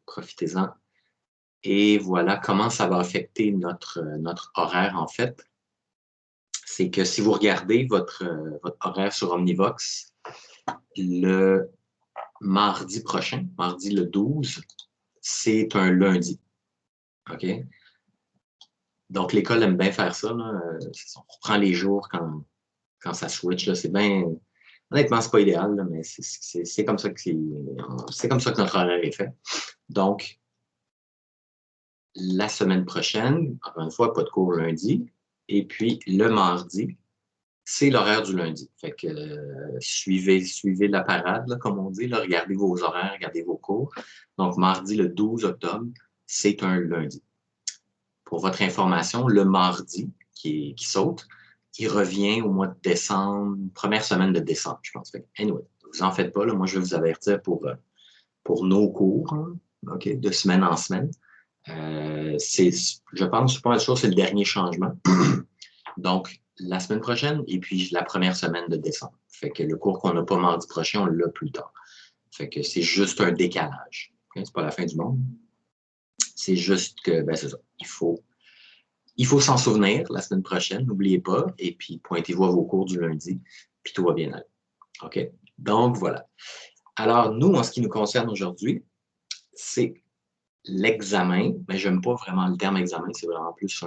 Profitez-en. Et voilà comment ça va affecter notre horaire, en fait. C'est que si vous regardez votre horaire sur Omnivox, le mardi prochain, mardi le 12, c'est un lundi. OK? Donc, l'école aime bien faire ça. Là. On reprend les jours quand ça switch. C'est bien. Honnêtement, c'est pas idéal, là, mais c'est comme ça c'est comme ça que notre horaire est fait. Donc, la semaine prochaine, encore une fois, pas de cours lundi. Et puis, le mardi, c'est l'horaire du lundi. Fait que suivez la parade, là, comme on dit. Là, regardez vos horaires, regardez vos cours. Donc, mardi, le 12 octobre, c'est un lundi. Pour votre information, le mardi qui saute, il revient au mois de décembre, première semaine de décembre, je pense. Fait que, anyway, vous en faites pas. Là, moi, je vais vous avertir pour nos cours, hein, OK, de semaine en semaine. Je pense, pas sûr, c'est le dernier changement. Donc, la semaine prochaine et puis la première semaine de décembre. Fait que le cours qu'on n'a pas mardi prochain, on l'a plus tard. Fait que c'est juste un décalage. Okay? C'est pas la fin du monde. C'est juste que, ben c'est ça. Il faut s'en souvenir la semaine prochaine, n'oubliez pas, et puis pointez-vous à vos cours du lundi, puis tout va bien aller. OK? Donc, voilà. Alors, nous, en ce qui nous concerne aujourd'hui, c'est l'examen, mais j'aime pas vraiment le terme examen, c'est vraiment plus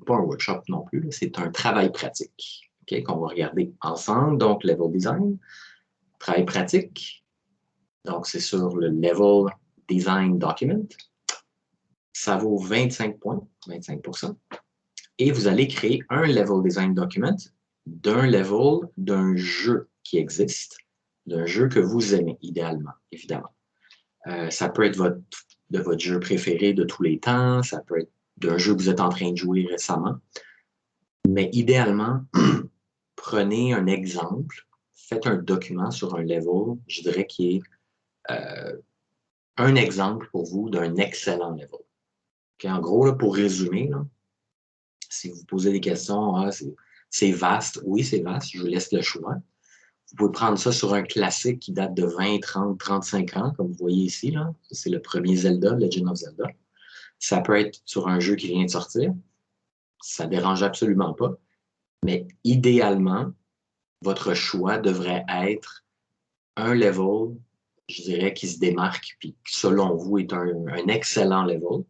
pas un workshop non plus, c'est un travail pratique, okay, qu'on va regarder ensemble. Donc, level design, travail pratique. Donc, c'est sur le level design document. Ça vaut 25 points, 25%. Et vous allez créer un level design document d'un level d'un jeu qui existe, d'un jeu que vous aimez, idéalement, évidemment. Ça peut être de votre jeu préféré de tous les temps, ça peut être d'un jeu que vous êtes en train de jouer récemment. Mais idéalement, prenez un exemple, faites un document sur un level, je dirais, qui est un exemple pour vous d'un excellent level. Okay, en gros, là, pour résumer, là, si vous posez des questions, c'est vaste, oui, c'est vaste, je vous laisse le choix. Vous pouvez prendre ça sur un classique qui date de 20, 30, 35 ans, comme vous voyez ici. Là. C'est le premier Zelda, Legend of Zelda. Ça peut être sur un jeu qui vient de sortir. Ça ne dérange absolument pas. Mais idéalement, votre choix devrait être un level, je dirais, qui se démarque, puis qui, selon vous, est un excellent level.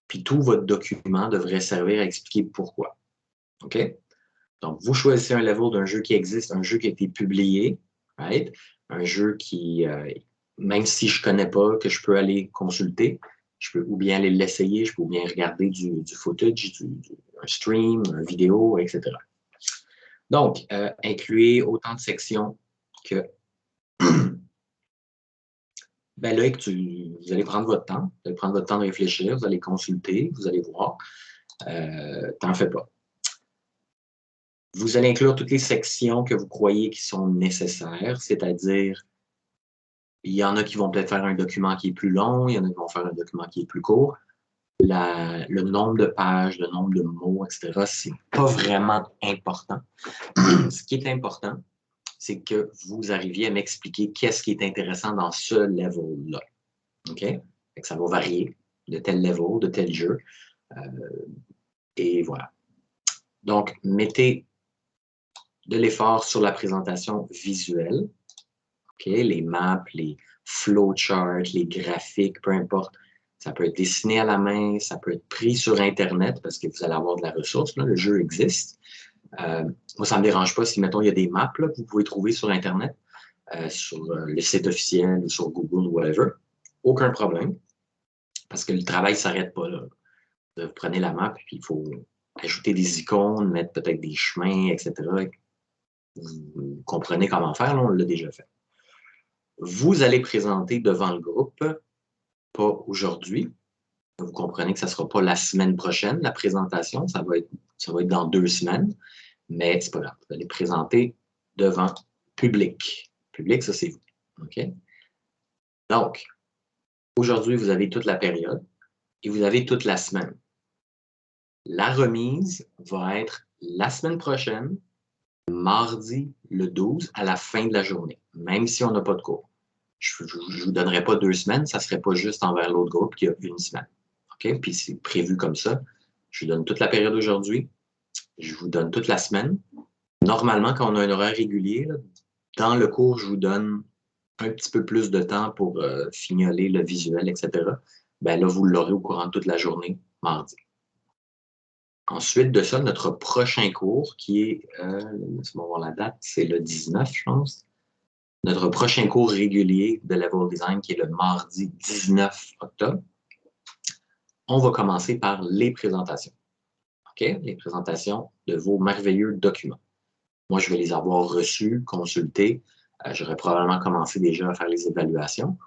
Puis tout votre document devrait servir à expliquer pourquoi. OK? Donc, vous choisissez un level d'un jeu qui existe, un jeu qui a été publié, right? Un jeu qui, même si je ne connais pas, que je peux aller consulter, je peux ou bien aller l'essayer, je peux ou bien regarder du footage, un stream, une vidéo, etc. Donc, incluez autant de sections que ben là, vous allez prendre votre temps. Vous allez prendre votre temps de réfléchir, vous allez consulter, vous allez voir. T'en fais pas. Vous allez inclure toutes les sections que vous croyez qui sont nécessaires, c'est-à-dire, il y en a qui vont peut-être faire un document qui est plus long, il y en a qui vont faire un document qui est plus court. Le nombre de pages, le nombre de mots, etc., c'est pas vraiment important. Ce qui est important, c'est que vous arriviez à m'expliquer qu'est-ce qui est intéressant dans ce level-là. OK? Fait que ça va varier de tel level, de tel jeu. Et voilà. Donc, mettez de l'effort sur la présentation visuelle. OK? Les maps, les flowcharts, les graphiques, peu importe. Ça peut être dessiné à la main, ça peut être pris sur Internet parce que vous allez avoir de la ressource. Là, le jeu existe. Moi, ça ne me dérange pas si, mettons, il y a des maps là, que vous pouvez trouver sur Internet, sur le site officiel ou sur Google ou whatever. Aucun problème. Parce que le travail ne s'arrête pas là. Vous prenez la map, puis il faut ajouter des icônes, mettre peut-être des chemins, etc. Vous comprenez comment faire, là, on l'a déjà fait. Vous allez présenter devant le groupe, pas aujourd'hui. Vous comprenez que ça ne sera pas la semaine prochaine, la présentation, ça va être dans 2 semaines, mais c'est pas grave. Vous allez présenter devant public. Public, ça c'est vous. OK? Donc, aujourd'hui, vous avez toute la période et vous avez toute la semaine. La remise va être la semaine prochaine, mardi le 12, à la fin de la journée, même si on n'a pas de cours. je ne vous donnerai pas 2 semaines, ça ne serait pas juste envers l'autre groupe qui a 1 semaine. OK? Puis c'est prévu comme ça. Je vous donne toute la période aujourd'hui, je vous donne toute la semaine. Normalement, quand on a un horaire régulier, là, dans le cours, je vous donne un petit peu plus de temps pour fignoler le visuel, etc. Ben là, vous l'aurez au courant de toute la journée, mardi. Ensuite de ça, notre prochain cours, qui est, laisse-moi voir la date, c'est le 19, je pense. Notre prochain cours régulier de Level Design, qui est le mardi 19 octobre, on va commencer par les présentations. OK? Les présentations de vos merveilleux documents. Moi, je vais les avoir reçus, consultés. J'aurais probablement commencé déjà à faire les évaluations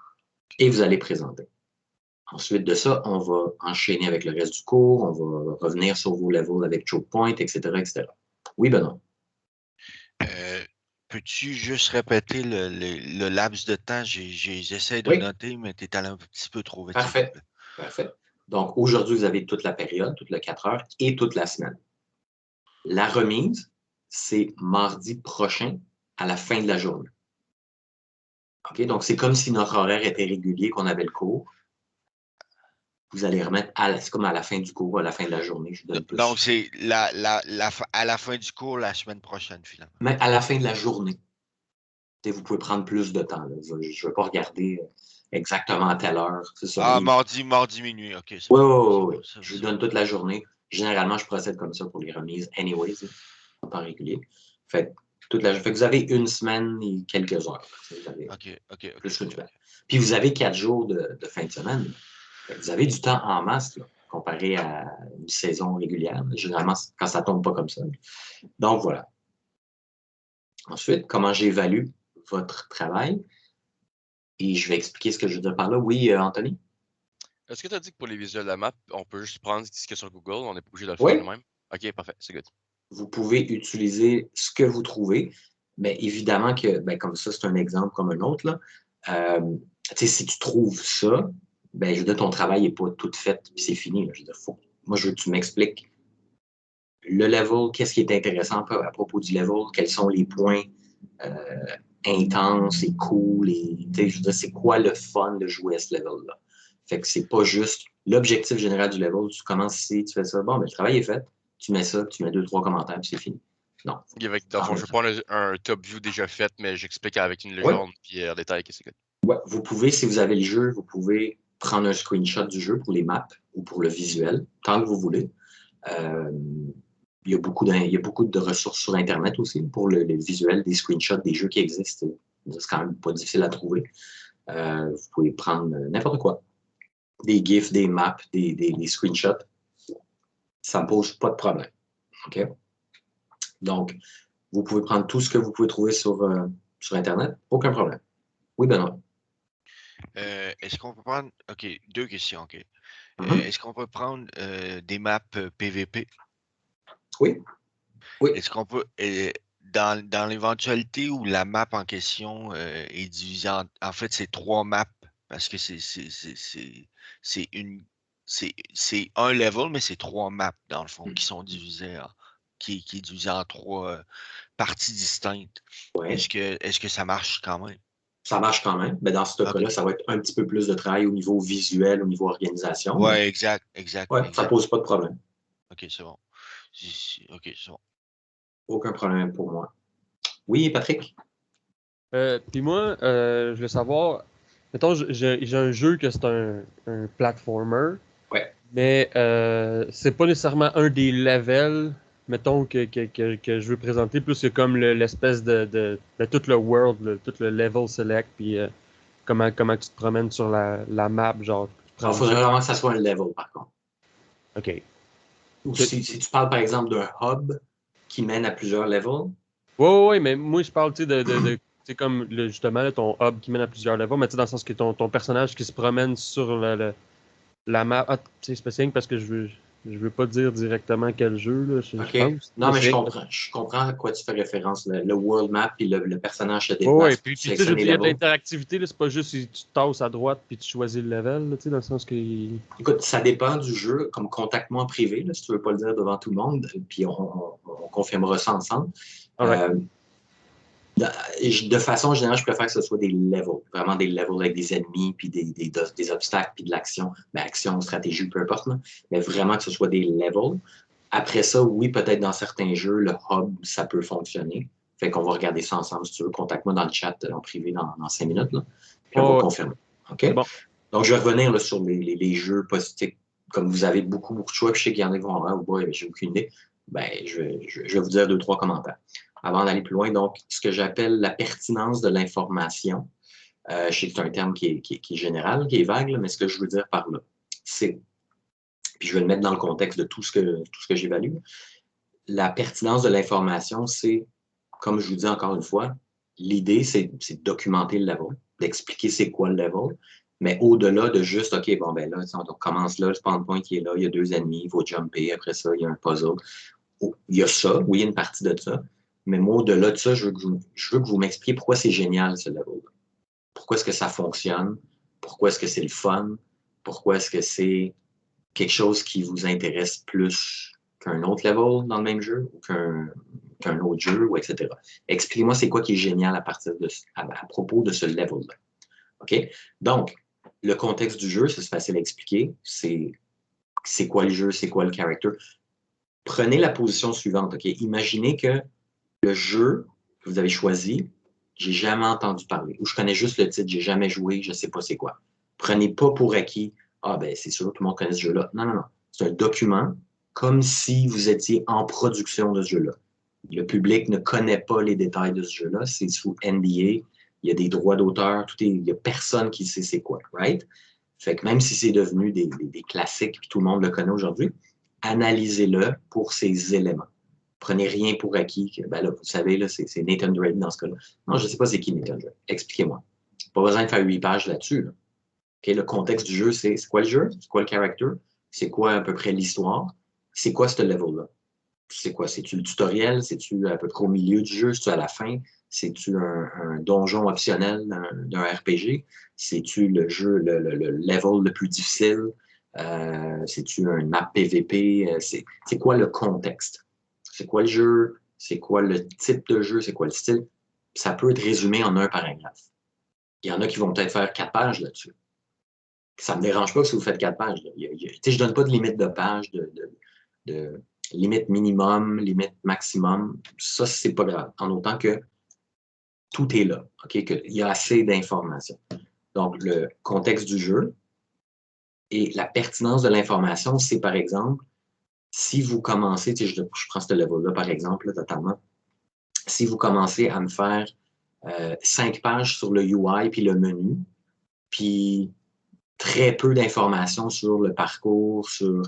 et vous allez présenter. Ensuite de ça, on va enchaîner avec le reste du cours, on va revenir sur vos levels avec choke point, etc., etc. Oui, Benoît? Peux-tu juste répéter le laps de temps? J'essaie de Oui. noter, mais tu es allé un petit peu trop vite. Parfait. Parfait. Donc, aujourd'hui, vous avez toute la période, toute le 4 heures et toute la semaine. La remise, c'est mardi prochain à la fin de la journée. OK? Donc, c'est comme si notre horaire était régulier, qu'on avait le cours. Vous allez remettre, c'est comme à la fin du cours, à la fin de la journée. Je vous donne plus. Donc, c'est à la fin du cours la semaine prochaine, finalement. Mais à la fin de la journée. Vous pouvez prendre plus de temps. Là. Je ne vais pas regarder exactement à telle heure. C'est ça. Ah, mardi minuit. OK, c'est Oui, bon. oui, oui. Je vous donne toute la journée. Généralement, je procède comme ça pour les remises anyways, en temps régulier. Fait que vous avez 1 semaine et quelques heures. Vous avez plus qu'une semaine. Puis vous avez 4 jours de fin de semaine. Vous avez du temps en masse, là, comparé à une saison régulière. Généralement, quand ça ne tombe pas comme ça. Donc, voilà. Ensuite, comment j'évalue votre travail? Et je vais expliquer ce que je veux dire par là. Oui, Anthony? Est-ce que tu as dit que pour les visuels de la map, on peut juste prendre ce qu'il y a sur Google, on n'est pas obligé de le Oui. faire nous-mêmes? OK, parfait, c'est good. Vous pouvez utiliser ce que vous trouvez, mais évidemment que, comme ça, c'est un exemple comme un autre, là. Si tu trouves ça, je veux dire, ton travail n'est pas tout fait, puis c'est fini. Là. Je veux dire, moi, je veux que tu m'expliques le level, qu'est-ce qui est intéressant à propos du level, quels sont les points intenses et cool, je veux dire, c'est quoi le fun de jouer à ce level-là. Fait que c'est pas juste l'objectif général du level, tu commences ici, tu fais ça, bon, le travail est fait, tu mets ça, tu mets 2-3 commentaires, puis c'est fini. Non. Dans le fond, je vais prendre un top view déjà fait, mais j'explique avec une légende, puis en détail, qu'est-ce que c'est. Ouais, vous pouvez, si vous avez le jeu, vous pouvez prendre un screenshot du jeu pour les maps ou pour le visuel, tant que vous voulez. Il y a beaucoup de ressources sur Internet aussi pour le visuel, des screenshots des jeux qui existent. C'est quand même pas difficile à trouver. Vous pouvez prendre n'importe quoi. Des GIFs, des maps, des screenshots. Ça ne pose pas de problème. OK? Donc, vous pouvez prendre tout ce que vous pouvez trouver sur Internet. Aucun problème. Oui, Benoît? Est-ce qu'on peut prendre... OK, 2 questions. OK. Est-ce qu'on peut prendre des maps PVP? Oui. Oui. Est-ce qu'on peut... dans l'éventualité où la map en question est divisée en fait, c'est 3 maps parce que c'est un level, mais c'est 3 maps dans le fond qui sont divisées qui est divisé en 3 parties distinctes. Ouais. Est-ce que ça marche quand même? Ça marche quand même. Mais dans ce cas-là, ça va être un petit peu plus de travail au niveau visuel, au niveau organisation. Oui, exact. Ouais, ça ne pose pas de problème. OK, c'est bon. OK, c'est bon. Aucun problème pour moi. Oui, Patrick? Puis moi, je veux savoir, mettons, j'ai un jeu que c'est un platformer, Ouais. mais c'est pas nécessairement un des levels, mettons, que je veux présenter, plus que comme l'espèce de tout le world, tout le level select, puis comment tu te promènes sur la map, genre. Il faudrait vraiment que ça soit un level, par contre. OK. Ou si tu parles, par exemple, d'un hub qui mène à plusieurs levels. Oui, mais moi, je parle, tu sais, c'est comme justement là, ton hub qui mène à plusieurs levels, mais tu sais, dans le sens que ton personnage qui se promène sur la map. Ah, tu sais, c'est spécial parce que je veux pas dire directement quel jeu, là, je pense. Non, mais je comprends à quoi tu fais référence. Le world map et le personnage se déplace. Oui, puis tu sais, je veux dire, il y a de l'interactivité, c'est pas juste si tu tasses à droite puis tu choisis le level, là, tu sais, dans le sens que. Écoute, ça dépend du jeu. Comme contacte-moi en privé, là, si tu veux pas le dire devant tout le monde, puis on confirmera ça ensemble. De façon générale, je préfère que ce soit des levels, vraiment des levels avec des ennemis, puis des obstacles, puis de l'action, action, stratégie, peu importe, là. Mais vraiment que ce soit des levels. Après ça, oui, peut-être dans certains jeux, le hub, ça peut fonctionner. Fait qu'on va regarder ça ensemble. Si tu veux, contacte-moi dans le chat en privé dans 5 minutes, là, puis on va confirmer. OK? Bon. Donc, je vais revenir là, sur les jeux positifs. Comme vous avez beaucoup de choix, puis je sais qu'il y en a qui vont avoir, oh boy, j'ai aucune idée. Je vais vous dire 2-3 commentaires. Avant d'aller plus loin, donc, ce que j'appelle la pertinence de l'information. Je sais que c'est un terme qui est général, qui est vague, là, mais ce que je veux dire par là, c'est, puis je vais le mettre dans le contexte de tout ce que j'évalue. La pertinence de l'information, c'est, comme je vous dis encore une fois, l'idée, c'est de documenter le level, d'expliquer c'est quoi le level, mais au-delà de juste, OK, bon, ben là, on commence là, le spawn point qui est là, il y a 2 ennemis, il faut jumper, après ça, il y a un puzzle. Il y a ça, oui, il y a une partie de ça, mais moi, au-delà de ça, je veux que vous m'expliquiez pourquoi c'est génial, ce level-là. Pourquoi est-ce que ça fonctionne? Pourquoi est-ce que c'est le fun? Pourquoi est-ce que c'est quelque chose qui vous intéresse plus qu'un autre level dans le même jeu ou qu'un autre jeu, ou etc. Expliquez-moi c'est quoi qui est génial à propos de ce level-là. OK? Donc, le contexte du jeu, c'est facile à expliquer. C'est quoi le jeu, c'est quoi le character. Prenez la position suivante. OK? Imaginez que le jeu que vous avez choisi, j'ai jamais entendu parler, ou je connais juste le titre, j'ai jamais joué, je sais pas c'est quoi. Prenez pas pour acquis, c'est sûr, tout le monde connaît ce jeu-là. Non, non, non. C'est un document comme si vous étiez en production de ce jeu-là. Le public ne connaît pas les détails de ce jeu-là, c'est sous NDA, il y a des droits d'auteur, il y a personne qui sait c'est quoi, right? Fait que même si c'est devenu des classiques, puis tout le monde le connaît aujourd'hui, analysez-le pour ces éléments. Prenez rien pour acquis. Là, vous savez, là, c'est Nathan Drake dans ce cas-là. Non, je ne sais pas c'est qui Nathan Drake. Expliquez-moi. Pas besoin de faire 8 pages là-dessus. Là. Okay, le contexte du jeu, c'est quoi le jeu? C'est quoi le character? C'est quoi à peu près l'histoire? C'est quoi ce level-là? C'est quoi? C'est-tu le tutoriel? C'est-tu à peu près au milieu du jeu? C'est-tu à la fin? C'est-tu un donjon optionnel d'un RPG? C'est-tu le jeu, le level le plus difficile? C'est-tu un map PVP? C'est quoi le contexte? C'est quoi le jeu? C'est quoi le type de jeu? C'est quoi le style? Ça peut être résumé en un paragraphe. Il y en a qui vont peut-être faire 4 pages là-dessus. Ça ne me dérange pas que si vous faites 4 pages. Je ne donne pas de limite de page, de limite minimum, limite maximum. Ça, c'est pas grave. En autant que tout est là. Okay? Qu'il y a assez d'informations. Donc, le contexte du jeu et la pertinence de l'information, c'est par exemple, si vous commencez, je prends ce level-là par exemple, là, totalement. Si vous commencez à me faire 5 pages sur le UI puis le menu, puis très peu d'informations sur le parcours, sur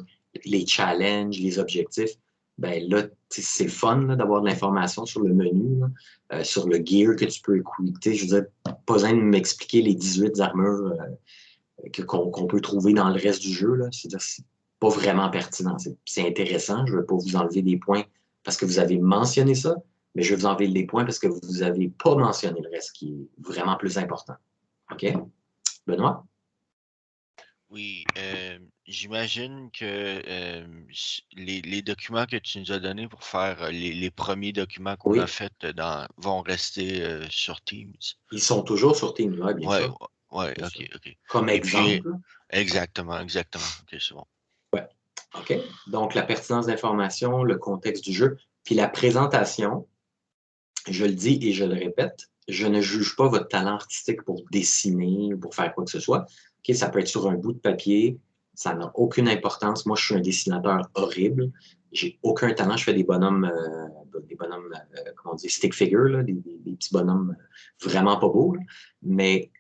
les challenges, les objectifs, ben là, c'est le fun d'avoir de l'information sur le menu, sur le gear que tu peux écouter. Je veux dire, pas besoin de m'expliquer les 18 armures qu'on peut trouver dans le reste du jeu. C'est-à-dire, c'est pas vraiment pertinent. C'est intéressant. Je ne veux pas vous enlever des points parce que vous avez mentionné ça, mais je vais vous enlever des points parce que vous n'avez pas mentionné le reste qui est vraiment plus important. OK? Benoît? Oui, j'imagine que les documents que tu nous as donnés pour faire les premiers documents qu'on a faits vont rester sur Teams. Ils sont toujours sur Teams, oui, bien sûr. Oui, OK. Comme exemple. Puis, exactement. OK, c'est bon. Oui. OK. Donc, la pertinence d'information, le contexte du jeu, puis la présentation, je le dis et je le répète, je ne juge pas votre talent artistique pour dessiner ou pour faire quoi que ce soit. OK, ça peut être sur un bout de papier, ça n'a aucune importance. Moi, je suis un dessinateur horrible. J'ai aucun talent. Je fais des bonhommes, comment on dit, stick figures, là, des petits bonhommes vraiment pas beaux. Là. Mais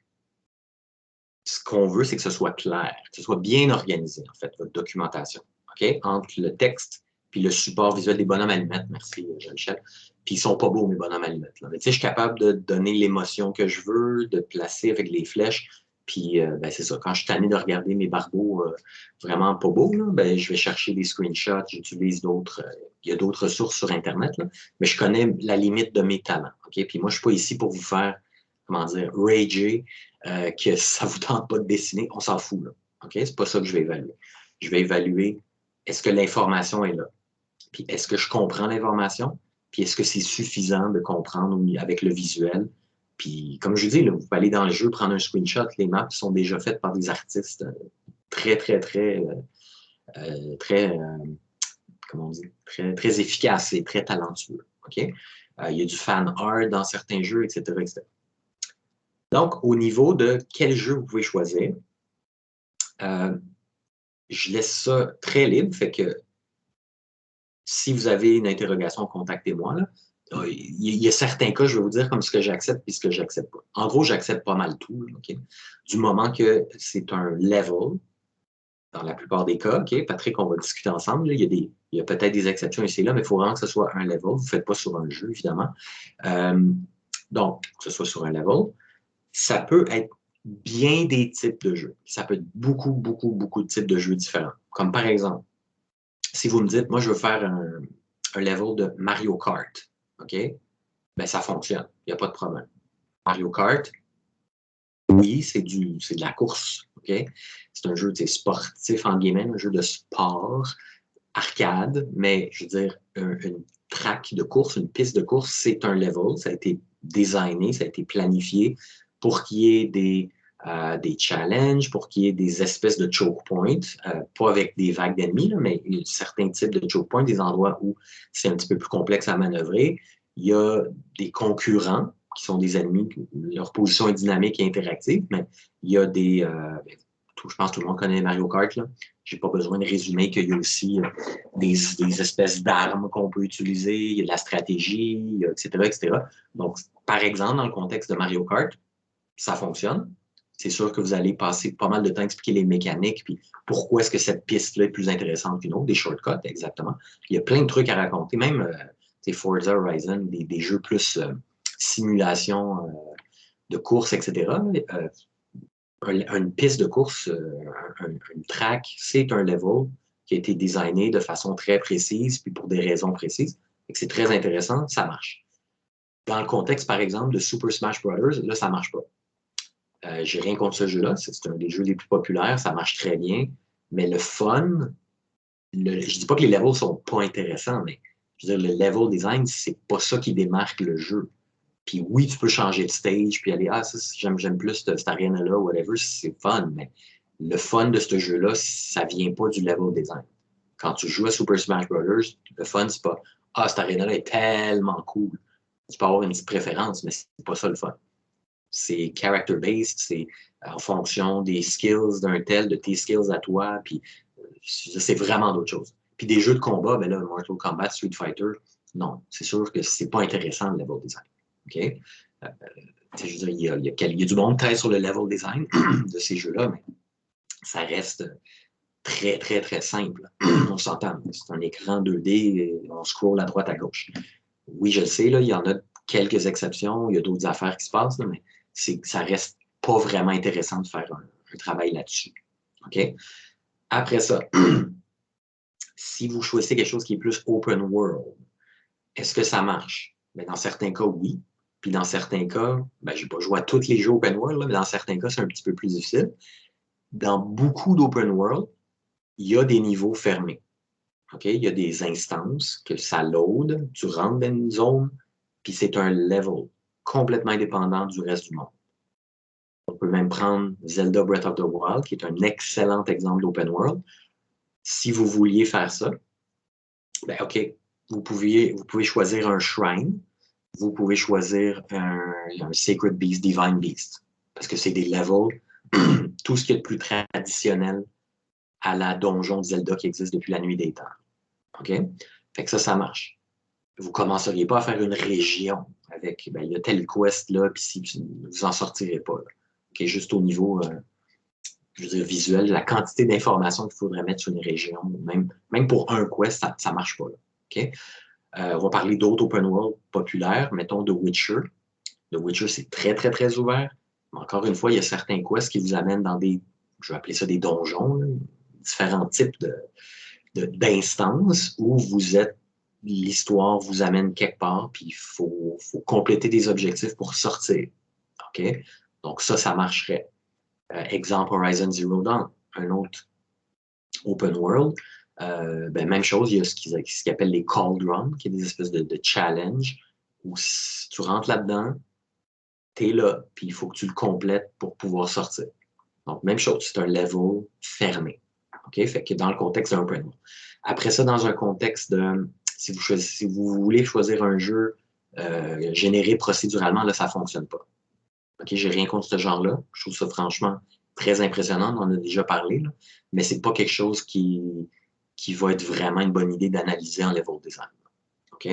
ce qu'on veut, c'est que ce soit clair, que ce soit bien organisé, en fait, votre documentation. OK? Entre le texte puis le support visuel des bonhommes allumettes. Merci, Jean-Michel. Puis ils sont pas beaux, mes bonhommes allumettes. Là. Mais, je suis capable de donner l'émotion que je veux, de placer avec les flèches. Puis, c'est ça. Quand je suis tanné de regarder mes barbeaux vraiment pas beaux, là, je vais chercher des screenshots, j'utilise d'autres. Il y a d'autres ressources sur Internet, là, mais je connais la limite de mes talents. OK? Puis moi, je suis pas ici pour vous faire, rager, que ça vous tente pas de dessiner. On s'en fout, là. OK? C'est pas ça que je vais évaluer. Je vais évaluer, est-ce que l'information est là? Puis, est-ce que je comprends l'information? Puis est-ce que c'est suffisant de comprendre avec le visuel? Puis comme je vous dis, là, vous pouvez aller dans le jeu, prendre un screenshot, les maps sont déjà faites par des artistes très, comment on dit, très efficaces et très talentueux. OK? Il y a du fan art dans certains jeux, etc., etc. Donc, au niveau de quel jeu vous pouvez choisir, je laisse ça très libre, fait que si vous avez une interrogation, contactez-moi. Il y a certains cas, je vais vous dire comme ce que j'accepte et ce que j'accepte pas. En gros, j'accepte pas mal tout, là, okay? Du moment que c'est un level, dans la plupart des cas, OK, Patrick, on va discuter ensemble. Là, il y a peut-être des exceptions ici et là, mais il faut vraiment que ce soit un level. Vous ne faites pas sur un jeu, évidemment. Donc, que ce soit sur un level. Ça peut être bien des types de jeux. Ça peut être beaucoup de types de jeux différents. Comme par exemple, si vous me dites, moi, je veux faire un level de Mario Kart, OK? Ben, ça fonctionne. Il n'y a pas de problème. Mario Kart, oui, c'est de la course, OK? C'est un jeu sportif en guillemets, un jeu de sport, arcade, mais je veux dire, une track de course, une piste de course, c'est un level. Ça a été designé, ça a été planifié pour qu'il y ait des challenges, pour qu'il y ait des espèces de choke points, pas avec des vagues d'ennemis, mais certains types de choke points, des endroits où c'est un petit peu plus complexe à manœuvrer. Il y a des concurrents qui sont des ennemis, leur position est dynamique et interactive, mais il y a je pense que tout le monde connaît Mario Kart, là. Je n'ai pas besoin de résumer qu'il y a aussi des espèces d'armes qu'on peut utiliser, il y a de la stratégie, etc., etc. Donc, par exemple, dans le contexte de Mario Kart, ça fonctionne. C'est sûr que vous allez passer pas mal de temps à expliquer les mécaniques, puis pourquoi est-ce que cette piste-là est plus intéressante qu'une autre, des shortcuts, exactement. Il y a plein de trucs à raconter, même Forza Horizon, des jeux plus simulation de course, etc. Une piste de course, une track, c'est un level qui a été designé de façon très précise, puis pour des raisons précises. C'est très intéressant, ça marche. Dans le contexte, par exemple, de Super Smash Bros., là, ça ne marche pas. J'ai rien contre ce jeu-là, c'est un des jeux les plus populaires, ça marche très bien, mais le fun, je dis pas que les levels sont pas intéressants, mais je veux dire, le level design, c'est pas ça qui démarque le jeu. Puis oui, tu peux changer de stage, puis aller, ça, j'aime plus cette arène-là, whatever, c'est fun, mais le fun de ce jeu-là, ça vient pas du level design. Quand tu joues à Super Smash Bros., le fun, c'est pas, cette arène-là est tellement cool. Tu peux avoir une petite préférence, mais c'est pas ça le fun. C'est character-based, c'est en fonction des skills d'un tel, de tes skills à toi, puis c'est vraiment d'autres choses. Puis des jeux de combat, ben là, Mortal Kombat, Street Fighter, non, c'est sûr que c'est pas intéressant le level design. OK? Je veux dire, il y a du monde très sur le level design de ces jeux-là, mais ça reste très, très, très simple. On s'entend. C'est un écran 2D, et on scroll à droite, à gauche. Oui, je le sais, là, il y en a quelques exceptions, il y a d'autres affaires qui se passent, là, mais ça reste pas vraiment intéressant de faire un travail là-dessus. OK? Après ça, si vous choisissez quelque chose qui est plus open world, est-ce que ça marche? Bien, dans certains cas, oui. Puis dans certains cas, je n'ai pas joué à tous les jeux open world, là, mais dans certains cas, c'est un petit peu plus difficile. Dans beaucoup d'open world, il y a des niveaux fermés. Okay? Il y a des instances que ça load, tu rentres dans une zone, puis c'est un level complètement indépendant du reste du monde. On peut même prendre Zelda Breath of the Wild, qui est un excellent exemple d'open world. Si vous vouliez faire ça, OK, vous pouvez choisir un shrine, vous pouvez choisir un Sacred Beast, Divine Beast, parce que c'est des levels, tout ce qui est de plus traditionnel à la donjon de Zelda qui existe depuis la nuit des temps. OK? Fait que ça marche. Vous ne commenceriez pas à faire une région avec, il y a telle quest là, puis si vous n'en sortirez pas. Là. Okay? Juste au niveau, je veux dire, visuel, la quantité d'informations qu'il faudrait mettre sur une région, même pour un quest, ça ne marche pas. Là. Okay? On va parler d'autres open world populaires, mettons The Witcher. The Witcher, c'est très, très, très ouvert. Mais encore une fois, il y a certains quests qui vous amènent dans je vais appeler ça des donjons, là, différents types d'instances où l'histoire vous amène quelque part, puis il faut compléter des objectifs pour sortir. OK? Donc ça marcherait. Exemple Horizon Zero Dawn, un autre open world. Même chose, il y a ce qu'ils appellent les cauldrons, qui est des espèces de challenge, où si tu rentres là-dedans, tu es là, puis il faut que tu le complètes pour pouvoir sortir. Donc, même chose, c'est un level fermé. OK? Fait que dans le contexte d'un open world. Après ça, dans un contexte de si vous voulez choisir un jeu généré procéduralement, là, ça ne fonctionne pas. OK? J'ai rien contre ce genre-là. Je trouve ça franchement très impressionnant. On en a déjà parlé, là. Mais c'est pas quelque chose qui va être vraiment une bonne idée d'analyser en level design. OK?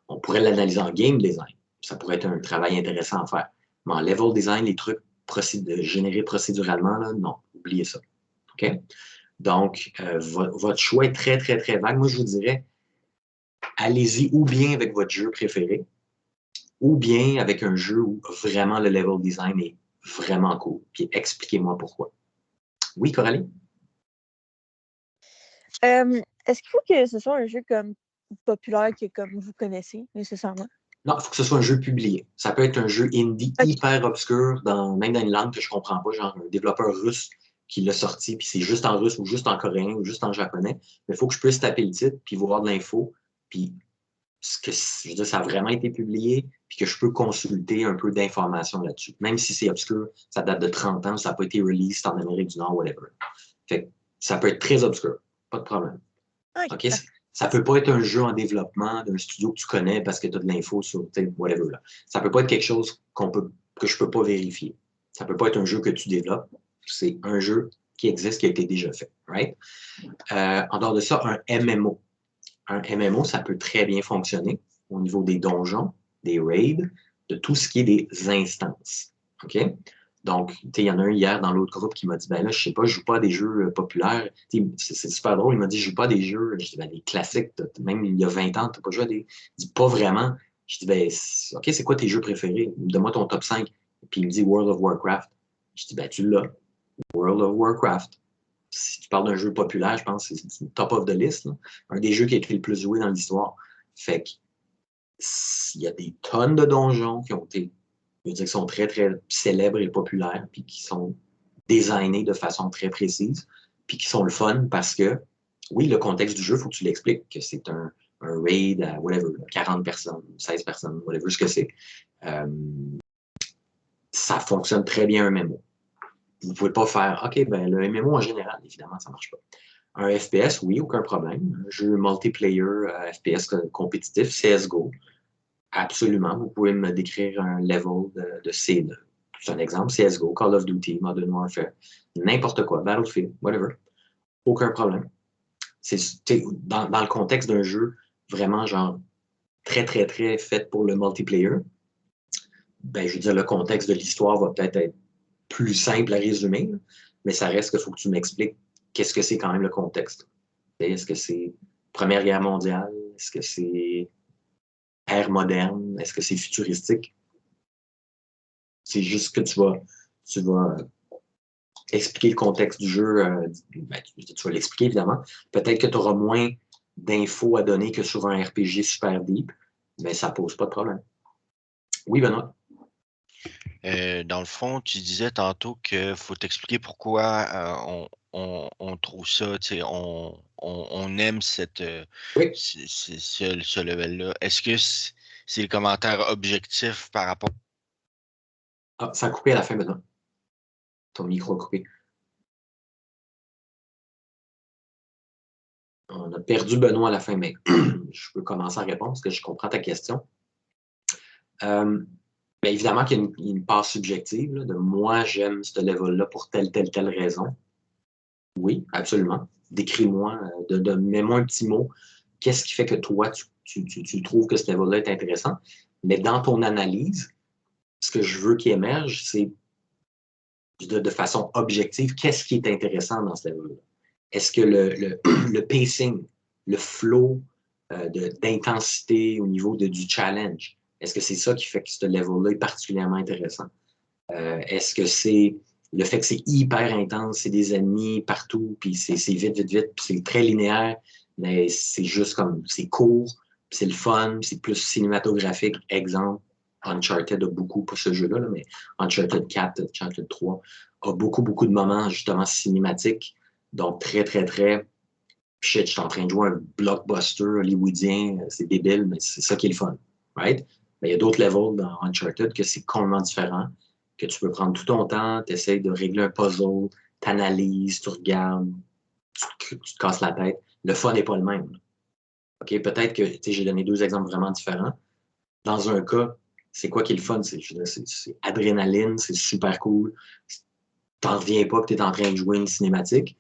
On pourrait l'analyser en game design. Ça pourrait être un travail intéressant à faire. Mais en level design, les trucs générés procéduralement, là, non, oubliez ça. OK? Donc, votre choix est très, très, très vague. Moi, je vous dirais, allez-y ou bien avec votre jeu préféré, ou bien avec un jeu où vraiment le level design est vraiment cool. Puis expliquez-moi pourquoi. Oui, Coralie? Est-ce qu'il faut que ce soit un jeu comme populaire que comme vous connaissez nécessairement? Non, il faut que ce soit un jeu publié. Ça peut être un jeu indie hyper obscur, même dans une langue que je ne comprends pas, genre un développeur russe qui l'a sorti, puis c'est juste en russe ou juste en coréen ou juste en japonais. Mais il faut que je puisse taper le titre, puis voir de l'info, puis je veux dire, ça a vraiment été publié, puis que je peux consulter un peu d'informations là-dessus. Même si c'est obscur, ça date de 30 ans, ça n'a pas été released en Amérique du Nord, whatever. Fait que ça peut être très obscur, pas de problème. OK? Ça peut pas être un jeu en développement d'un studio que tu connais parce que tu as de l'info sur, whatever. Là. Ça peut pas être quelque chose que je peux pas vérifier. Ça peut pas être un jeu que tu développes. C'est un jeu qui existe, qui a été déjà fait. Right? En dehors de ça, un MMO. Un MMO, ça peut très bien fonctionner au niveau des donjons, des raids, de tout ce qui est des instances. OK? Donc, il y en a un hier dans l'autre groupe qui m'a dit, ben là, je sais pas, je joue pas à des jeux populaires. C'est super drôle. Il m'a dit, je joue pas à des jeux, je dis, ben, des classiques, même il y a 20 ans, tu n'as pas joué à des. Il dit, pas vraiment. Je dis, ben, OK, c'est quoi tes jeux préférés? Donne-moi ton top 5. Puis il me dit World of Warcraft. Je dis, ben, tu l'as. World of Warcraft. Si tu parles d'un jeu populaire, je pense que c'est top of the list. Là. Un des jeux qui a été le plus joué dans l'histoire. Fait que, il y a des tonnes de donjons qui ont été, je veux dire, qui sont très, très célèbres et populaires, puis qui sont designés de façon très précise, puis qui sont le fun parce que, oui, le contexte du jeu, il faut que tu l'expliques, que c'est un raid à, whatever, 40 personnes, 16 personnes, whatever ce que c'est. Ça fonctionne très bien un MMO. Vous ne pouvez pas faire, OK, ben le MMO en général, évidemment, ça ne marche pas. Un FPS, oui, aucun problème. Un jeu multiplayer, FPS compétitif, CSGO, absolument. Vous pouvez me décrire un level de C. C'est un exemple, CSGO, Call of Duty, Modern Warfare, n'importe quoi, Battlefield, whatever. Aucun problème. C'est dans le contexte d'un jeu vraiment genre très, très, très fait pour le multiplayer, ben, je veux dire, le contexte de l'histoire va peut-être être plus simple à résumer, mais ça reste qu'il faut que tu m'expliques qu'est-ce que c'est quand même le contexte. Est-ce que c'est Première Guerre mondiale? Est-ce que c'est ère moderne? Est-ce que c'est futuristique? C'est juste que tu vas expliquer le contexte du jeu. Ben, tu vas l'expliquer, évidemment. Peut-être que tu auras moins d'infos à donner que sur un RPG super deep, mais ça ne pose pas de problème. Oui, Benoît? Dans le fond, tu disais tantôt qu'il faut t'expliquer pourquoi on trouve ça, on aime Oui. ce level-là. Est-ce que c'est le commentaire objectif par rapport... Ah, ça a coupé à la fin, Benoît. Ton micro a coupé. On a perdu Benoît à la fin, mais je peux commencer à répondre parce que je comprends ta question. Bien évidemment qu'il y a une part subjective là, de moi, j'aime ce level-là pour telle raison. Oui, absolument. Décris-moi, mets-moi un petit mot. Qu'est-ce qui fait que toi, tu trouves que ce level-là est intéressant? Mais dans ton analyse, ce que je veux qu'il émerge, c'est de façon objective, qu'est-ce qui est intéressant dans ce level-là? Est-ce que le pacing, le flow d'intensité au niveau du challenge, est-ce que c'est ça qui fait que ce level-là est particulièrement intéressant? Est-ce que c'est le fait que c'est hyper intense, c'est des ennemis partout, puis c'est vite, puis c'est très linéaire, mais c'est juste comme, c'est court, c'est le fun, c'est plus cinématographique. Exemple, Uncharted a beaucoup, pour ce jeu-là, mais Uncharted 4, Uncharted 3 a beaucoup de moments justement cinématiques, donc très, très, très shit, je suis en train de jouer un blockbuster hollywoodien, c'est débile, mais c'est ça qui est le fun, right? Mais il y a d'autres levels dans Uncharted que c'est complètement différent, que tu peux prendre tout ton temps, tu essaies de régler un puzzle, tu analyses, tu regardes, tu te casses la tête. Le fun n'est pas le même. OK? Peut-être que j'ai donné 2 exemples vraiment différents. Dans un cas, c'est quoi qui est le fun? C'est adrénaline, c'est super cool. T'en reviens pas que tu es en train de jouer une cinématique.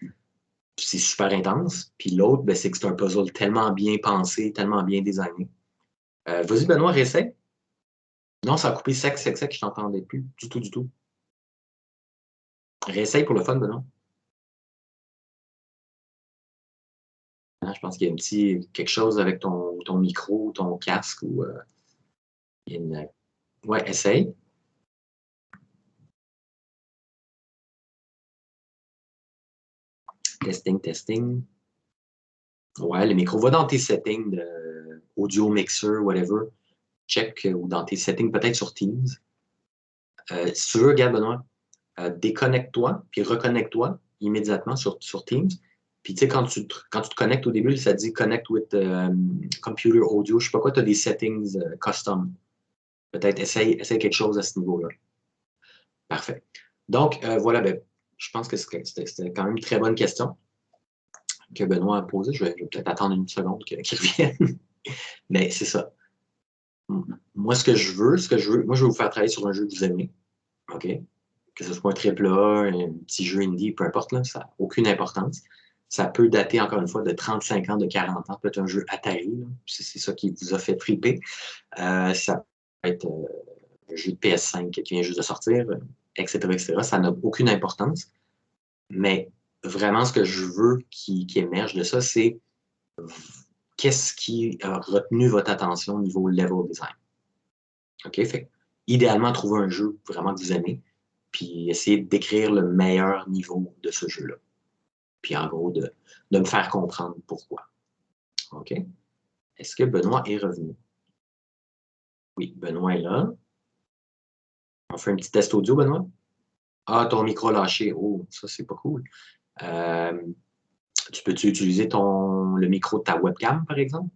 C'est super intense. Puis l'autre, ben, c'est que c'est un puzzle tellement bien pensé, tellement bien designé. Vas-y, Benoît, réessaye. Non, ça a coupé sec, je t'entendais plus. Du tout, du tout. Réessaye pour le fun, Benoît. Je pense qu'il y a quelque chose avec ton micro, ton casque ou Ouais, essaye. Testing, testing. Ouais, le micro. Va dans tes settings de audio mixer, whatever. Check ou dans tes settings, peut-être sur Teams. Si tu veux, regarde, Benoît, déconnecte-toi, puis reconnecte-toi immédiatement sur Teams. Puis, tu sais, quand tu te connectes au début, ça dit Connect with Computer Audio. Je sais pas quoi, tu as des settings custom. Peut-être essaye quelque chose à ce niveau-là. Parfait. Donc, voilà, ben, je pense que c'était quand même une très bonne question que Benoît a posée. Je vais peut-être attendre une seconde qu'il revienne. Mais c'est ça. Moi, ce que je veux, moi, je vais vous faire travailler sur un jeu que vous aimez. OK? Que ce soit un AAA, un petit jeu indie, peu importe, là, ça n'a aucune importance. Ça peut dater, encore une fois, de 35 ans, de 40 ans. Peut-être un jeu Atari, c'est ça qui vous a fait triper. Ça peut être un jeu de PS5 qui vient juste de sortir, etc., etc. Ça n'a aucune importance. Mais vraiment, ce que je veux qui émerge de ça, c'est qu'est-ce qui a retenu votre attention au niveau level design. OK? Fait idéalement, trouver un jeu vraiment que vous aimez, puis essayer de décrire le meilleur niveau de ce jeu-là. Puis en gros, de me faire comprendre pourquoi. OK? Est-ce que Benoît est revenu? Oui, Benoît est là. On fait un petit test audio, Benoît? Ah, ton micro lâché. Oh, ça, c'est pas cool. Tu peux-tu utiliser le micro de ta webcam, par exemple?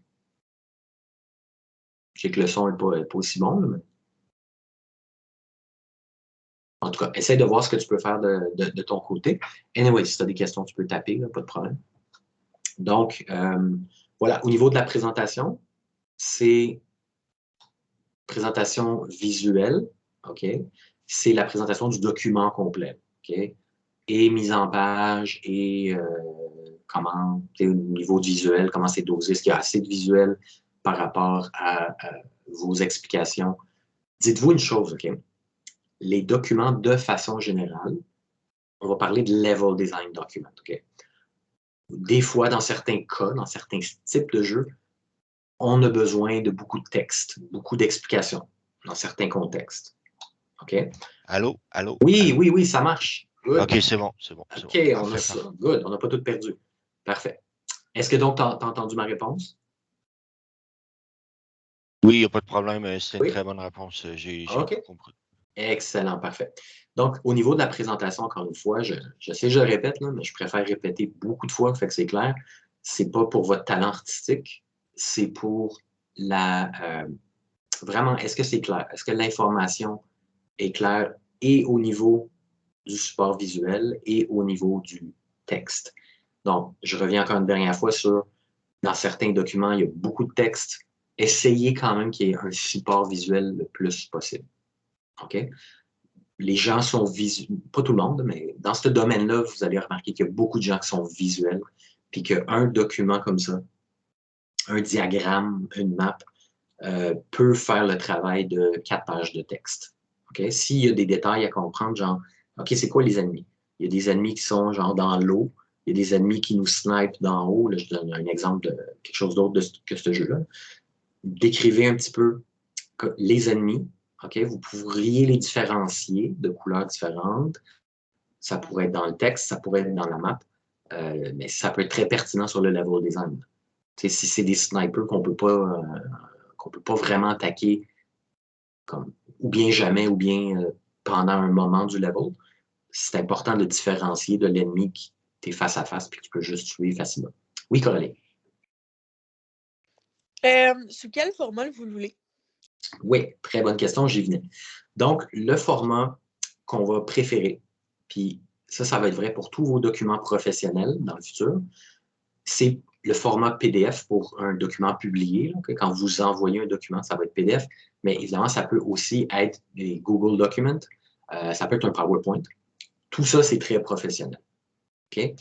Je sais que le son n'est pas aussi bon, là, mais... En tout cas, essaie de voir ce que tu peux faire de ton côté. Anyway, si tu as des questions, tu peux taper, là, pas de problème. Donc, voilà, au niveau de la présentation, c'est présentation visuelle, OK? C'est la présentation du document complet, OK? Et mise en page, et comment, au niveau visuel, comment c'est dosé, est-ce qu'il y a assez de visuel par rapport à vos explications. Dites-vous une chose, OK? Les documents, de façon générale, on va parler de level design document, OK? Des fois, dans certains cas, dans certains types de jeux, on a besoin de beaucoup de texte, beaucoup d'explications dans certains contextes. OK? Allô? Allô? Oui, oui, oui, ça marche. Good. OK, c'est bon. OK, on a ça. Good, on n'a pas tout perdu. Parfait. Est-ce que donc tu as entendu ma réponse? Oui, il n'y a pas de problème. C'était Oui? une très bonne réponse. J'ai OK. compris. Excellent, parfait. Donc, au niveau de la présentation, encore une fois, je sais que je répète, là, mais je préfère répéter beaucoup de fois, fait que c'est clair. C'est pas pour votre talent artistique, c'est pour vraiment, est-ce que c'est clair? Est-ce que l'information est claire et au niveau du support visuel et au niveau du texte? Donc, je reviens encore une dernière fois sur, dans certains documents, il y a beaucoup de texte. Essayez quand même qu'il y ait un support visuel le plus possible. OK? Les gens sont visuels, pas tout le monde, mais dans ce domaine-là, vous allez remarquer qu'il y a beaucoup de gens qui sont visuels, puis qu'un document comme ça, un diagramme, une map, peut faire le travail de 4 pages de texte. Okay? S'il y a des détails à comprendre, genre, OK, c'est quoi les ennemis? Il y a des ennemis qui sont genre dans l'eau, il y a des ennemis qui nous snipent d'en haut. Là, je donne un exemple de quelque chose d'autre que ce jeu-là. Décrivez un petit peu les ennemis. OK? Vous pourriez les différencier de couleurs différentes. Ça pourrait être dans le texte, ça pourrait être dans la map, mais ça peut être très pertinent sur le level design. T'sais, si c'est des snipers qu'on peut pas vraiment attaquer ou bien jamais, ou bien pendant un moment du level, c'est important de différencier de l'ennemi qui est face à face et que tu peux juste tuer facilement. Oui, Coralie. Sous quel format vous le voulez? Oui, très bonne question, j'y venais. Donc, le format qu'on va préférer, puis ça va être vrai pour tous vos documents professionnels dans le futur, c'est le format PDF pour un document publié. Là, que quand vous envoyez un document, ça va être PDF, mais évidemment, ça peut aussi être des Google Documents, ça peut être un PowerPoint. Tout ça, c'est très professionnel. OK?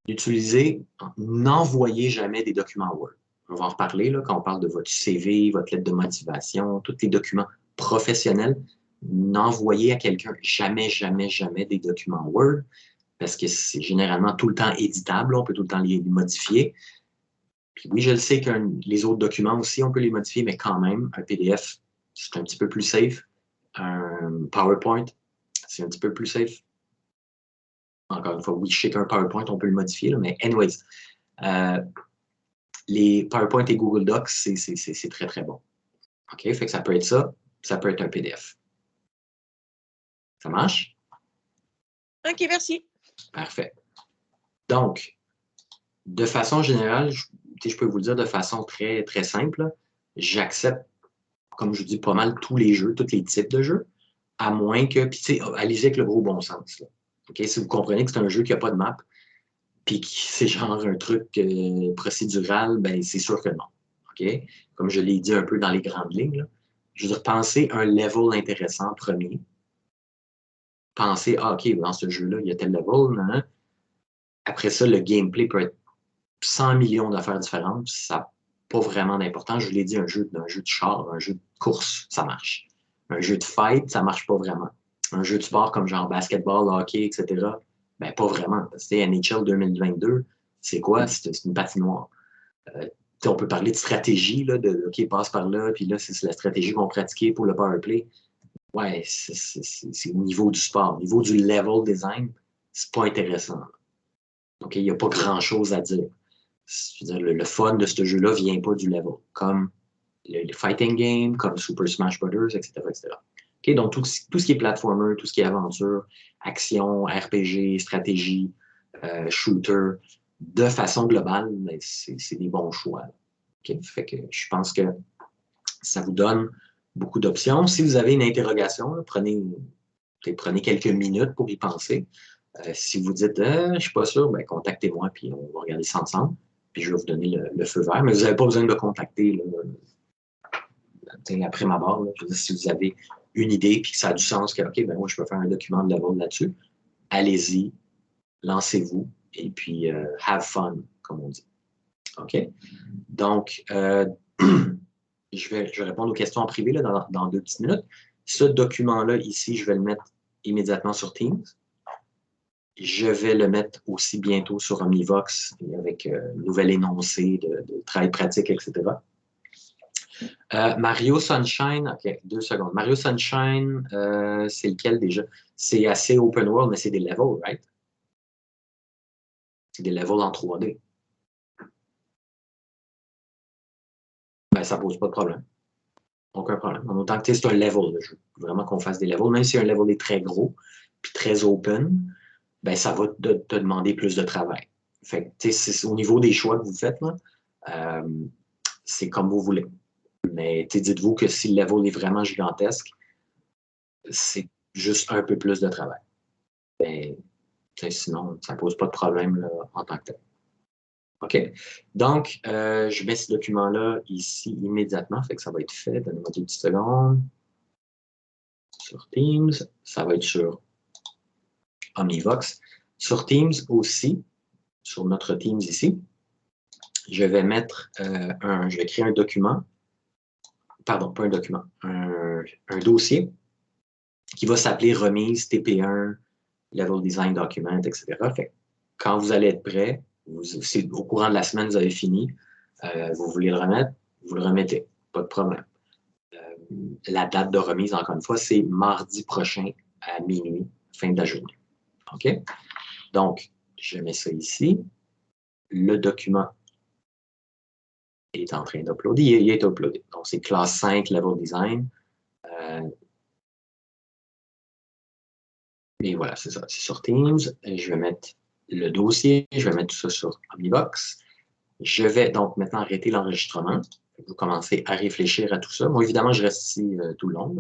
Utilisez, n'envoyez jamais des documents Word. On va en reparler là, quand on parle de votre CV, votre lettre de motivation, tous les documents professionnels. N'envoyez à quelqu'un jamais, jamais, jamais des documents Word parce que c'est généralement tout le temps éditable. On peut tout le temps les modifier. Puis oui, je le sais que les autres documents aussi, on peut les modifier, mais quand même, un PDF, c'est un petit peu plus safe. Un PowerPoint, c'est un petit peu plus safe. Encore une fois, oui, je sais qu'un PowerPoint, on peut le modifier, là, mais anyways, les PowerPoint et Google Docs, c'est très, très bon. OK? Fait que ça peut être ça peut être un PDF. Ça marche? OK, merci. Parfait. Donc, de façon générale, je peux vous le dire de façon très, très simple, j'accepte, comme je dis, pas mal tous les jeux, tous les types de jeux, à moins que, puis tu sais, allez-y avec le gros bon sens. Là. OK? Si vous comprenez que c'est un jeu qui n'a pas de map, puis que c'est genre un truc procédural, ben c'est sûr que non. OK? Comme je l'ai dit un peu dans les grandes lignes, là. Je veux dire, pensez un level intéressant premier. Pensez, ah, OK, dans ce jeu-là, il y a tel level. Hein? Après ça, le gameplay peut être 100 millions d'affaires différentes. Ça n'a pas vraiment d'importance. Je vous l'ai dit, un jeu de char, un jeu de course, ça marche. Un jeu de fight, ça ne marche pas vraiment. Un jeu de sport comme genre basketball, hockey, etc., ben pas vraiment. C'était NHL 2022, c'est quoi? C'est une patinoire. On peut parler de stratégie, là, de OK, passe par là, puis là, c'est la stratégie qu'on pratiquait pour le power play. Ouais, c'est au niveau du sport. Au niveau du level design, c'est pas intéressant. OK, il n'y a pas grand-chose à dire. Je veux dire, le fun de ce jeu-là ne vient pas du level, comme les fighting games, comme Super Smash Bros., etc., etc. OK, donc tout ce qui est platformer, tout ce qui est aventure, action, RPG, stratégie, shooter, de façon globale, c'est des bons choix. Okay? Fait que je pense que ça vous donne beaucoup d'options. Si vous avez une interrogation, là, prenez quelques minutes pour y penser. Si vous dites je ne suis pas sûr, ben, contactez-moi puis on va regarder ça ensemble. Puis je vais vous donner le feu vert. Mais vous n'avez pas besoin de me contacter là, après ma barre. Là. Je veux dire, si vous avez une idée puis que ça a du sens, que OK, ben moi je peux faire un document de level là-dessus, allez-y, lancez-vous et puis have fun, comme on dit. OK? Donc, je vais répondre aux questions en privé là, dans 2 petites minutes. Ce document-là, ici, je vais le mettre immédiatement sur Teams. Je vais le mettre aussi bientôt sur Omnivox avec nouvel énoncé de travail pratique, etc. Mario Sunshine, OK, 2 secondes. Mario Sunshine, c'est lequel déjà? C'est assez open world, mais c'est des levels, right? C'est des levels en 3D. Ben, ça pose pas de problème. Aucun problème. En autant que c'est un level, là, je veux vraiment qu'on fasse des levels. Même si un level est très gros puis très open, ben, ça va te demander plus de travail. Fait que, c'est au niveau des choix que vous faites, là, c'est comme vous voulez. Mais dites-vous que si le level est vraiment gigantesque, c'est juste un peu plus de travail. Ben, sinon, ça ne pose pas de problème là, en tant que tel. OK. Donc, je mets ce document-là ici immédiatement. Fait que ça va être fait. Donnez-moi 2 petites secondes. Sur Teams. Ça va être sur Omnivox. Sur Teams aussi, sur notre Teams ici, je vais mettre je vais créer un document. Pardon, pas un document. Un dossier qui va s'appeler remise TP1, Level Design Document, etc. Fait que quand vous allez être prêt, au courant de la semaine, vous avez fini, vous voulez le remettre, vous le remettez. Pas de problème. La date de remise, encore une fois, c'est mardi prochain à minuit, fin de la journée. OK? Donc, je mets ça ici. Le document est en train d'uploader. Il est uploadé. Donc, c'est classe 5, Level Design. Et voilà, c'est ça. C'est sur Teams. Je vais mettre le dossier. Je vais mettre tout ça sur Omnivox. Je vais donc maintenant arrêter l'enregistrement. Vous commencez à réfléchir à tout ça. Moi, évidemment, je reste ici tout le long.